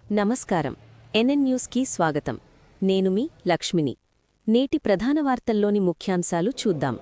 నమస్కారం. ఎన్ఎన్ న్యూస్కి స్వాగతం. నేను మీ లక్ష్మిని. నేటి ప్రధాన వార్తల్లోని ముఖ్యాంశాలు చూద్దాం.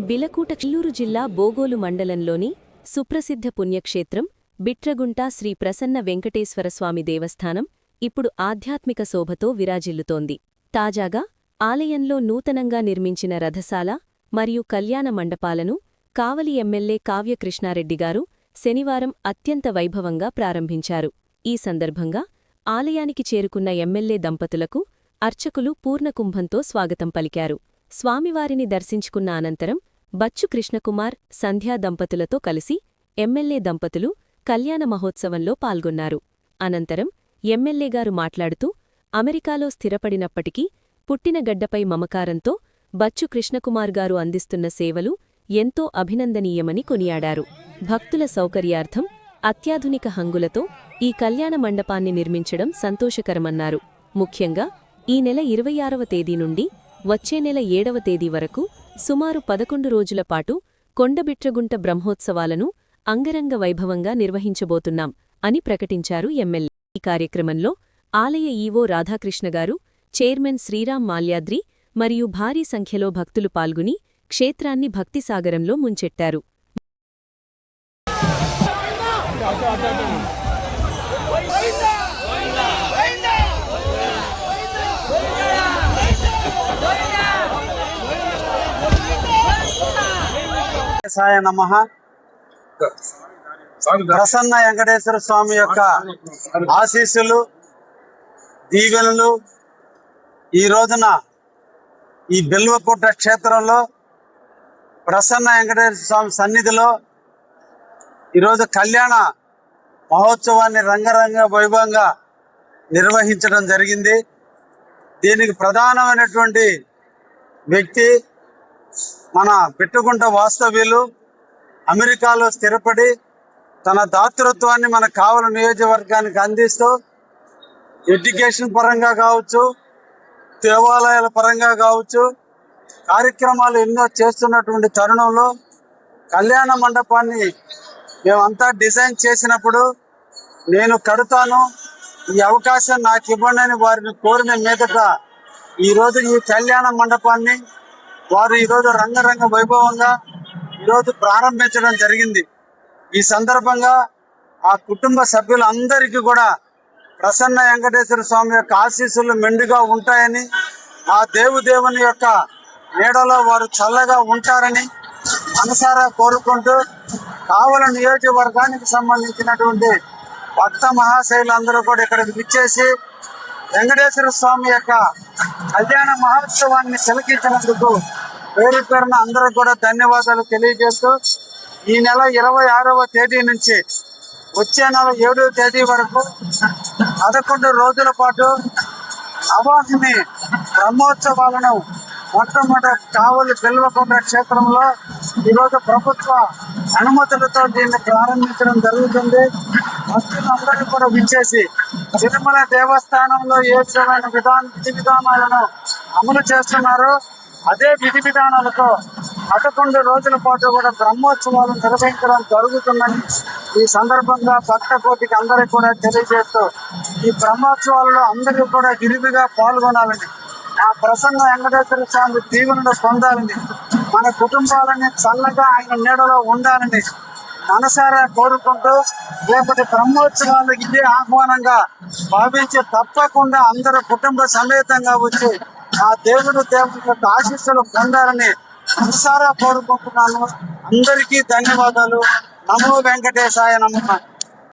బిలకూట చిల్లూరు జిల్లా బోగోలు మండలంలోని సుప్రసిద్ధ పుణ్యక్షేత్రం బిట్రగుంట శ్రీ ప్రసన్న వెంకటేశ్వరస్వామి దేవస్థానం ఇప్పుడు ఆధ్యాత్మిక శోభతో విరాజిల్లుతోంది. తాజాగా ఆలయంలో నూతనంగా నిర్మించిన రథశాల మరియు కళ్యాణ మండపాలను కావలి ఎమ్మెల్యే కావ్యకృష్ణారెడ్డిగారు శనివారం అత్యంత వైభవంగా ప్రారంభించారు. ఈ సందర్భంగా ఆలయానికి చేరుకున్న ఎమ్మెల్యే దంపతులకు అర్చకులు పూర్ణకుంభంతో స్వాగతం పలికారు. స్వామివారిని దర్శించుకున్న అనంతరం బచ్చు కృష్ణకుమార్, సంధ్యా దంపతులతో కలిసి ఎమ్మెల్యే దంపతులు కళ్యాణ మహోత్సవంలో పాల్గొన్నారు. అనంతరం ఎమ్మెల్యేగారు మాట్లాడుతూ అమెరికాలో స్థిరపడినప్పటికీ పుట్టిన గడ్డపై మమకారంతో బచ్చు కృష్ణకుమార్ గారు అందిస్తున్న సేవలు ఎంతో అభినందనీయమని కొనియాడారు. భక్తుల సౌకర్యార్థం అత్యాధునిక హంగులతో ఈ కళ్యాణ మండపాన్ని నిర్మించడం సంతోషకరమన్నారు. ముఖ్యంగా ఈ నెల 26వ తేదీ నుండి వచ్చే నెల 7వ తేదీ వరకు సుమారు 11 రోజుల పాటు కొండబిట్రగుంట బ్రహ్మోత్సవాలను అంగరంగ వైభవంగా నిర్వహించబోతున్నాం అని ప్రకటించారు ఎమ్మెల్యే. ఈ కార్యక్రమంలో ఆలయ ఈవో రాధాకృష్ణగారు, చైర్మన్ శ్రీరామ్ మాల్యాద్రి మరియు భారీ సంఖ్యలో భక్తులు పాల్గొని క్షేత్రాన్ని భక్తిసాగరంలో ముంచెట్టారు. నమః. ప్రసన్న వెంకటేశ్వర స్వామి యొక్క ఆశీస్సులు, దీవెనలు ఈ రోజున ఈ బిల్వకోట క్షేత్రంలో ప్రసన్న వెంకటేశ్వర స్వామి సన్నిధిలో ఈరోజు కళ్యాణ మహోత్సవాన్ని రంగరంగ వైభవంగా నిర్వహించడం జరిగింది. దీనికి ప్రధానమైనటువంటి వ్యక్తి మన బిట్రగుంట వాస్తవ్యులు, అమెరికాలో స్థిరపడి తన దాతృత్వాన్ని మన కావలి నియోజకవర్గానికి అందిస్తూ ఎడ్యుకేషన్ పరంగా కావచ్చు, దేవాలయాల పరంగా కావచ్చు కార్యక్రమాలు ఎన్నో చేస్తున్నటువంటి తరుణంలో కళ్యాణ మండపాన్ని మేమంతా డిజైన్ చేసినప్పుడు నేను కడతాను, ఈ అవకాశం నాకు ఇవ్వండి అని వారిని కోరిన మీదట ఈరోజు ఈ కళ్యాణ మండపాన్ని వారు ఈరోజు రంగరంగ వైభవంగా ఈరోజు ప్రారంభించడం జరిగింది. ఈ సందర్భంగా ఆ కుటుంబ సభ్యులందరికీ కూడా ప్రసన్న వెంకటేశ్వర స్వామి యొక్క ఆశీస్సులు మెండుగా ఉంటాయని, ఆ దేవుని యొక్క నీడలో వారు చల్లగా ఉంటారని మనసారా కోరుకుంటూ కావలి నియోజకవర్గానికి సంబంధించినటువంటి భక్త మహాశైలందరూ కూడా ఇక్కడికి విచ్చేసి వెంకటేశ్వర స్వామి యొక్క కళ్యాణ మహోత్సవాన్ని తిలకించినందుకు పేరు పేరున అందరూ కూడా ధన్యవాదాలు తెలియజేస్తూ ఈ నెల 26వ తేదీ నుంచి వచ్చే నెల 7వ తేదీ వరకు 11 రోజుల పాటు నవాహిని బ్రహ్మోత్సవాలను మొట్టమొదటి కావలి బిల్వకోట క్షేత్రంలో ఈరోజు ప్రభుత్వ అనుమతులతో దీన్ని ప్రారంభించడం జరుగుతుంది. భక్తులందరూ కూడా విచ్చేసి తిరుమల దేవస్థానంలో ఏ విధమైన విధి విధానాలను అమలు చేస్తున్నారో అదే విధి విధానాలతో 11 రోజుల పాటు కూడా బ్రహ్మోత్సవాలు నిర్వహించడం జరుగుతుందని ఈ సందర్భంగా భక్త కోటికి అందరికీ కూడా తెలియజేస్తూ ఈ బ్రహ్మోత్సవాలలో అందరూ కూడా విరివిగా పాల్గొనాలని, ఆ ప్రసన్న వెంకటేశ్వర స్వామి దీవెనలు పొందాలని, మన కుటుంబాలని చల్లగా ఆయన నీడలో ఉండాలని మనసారా కోరుకుంటూ రేపటి బ్రహ్మోత్సవాలు ఇదే ఆహ్వానంగా భావించి తప్పకుండా అందరూ కుటుంబ సమేతంగా వచ్చి ఆ దేవుని యొక్క ఆశీస్సులు పొందాలని మనసారా కోరుకుంటున్నాను. అందరికీ ధన్యవాదాలు. నమో వెంకటేశాయ నమః.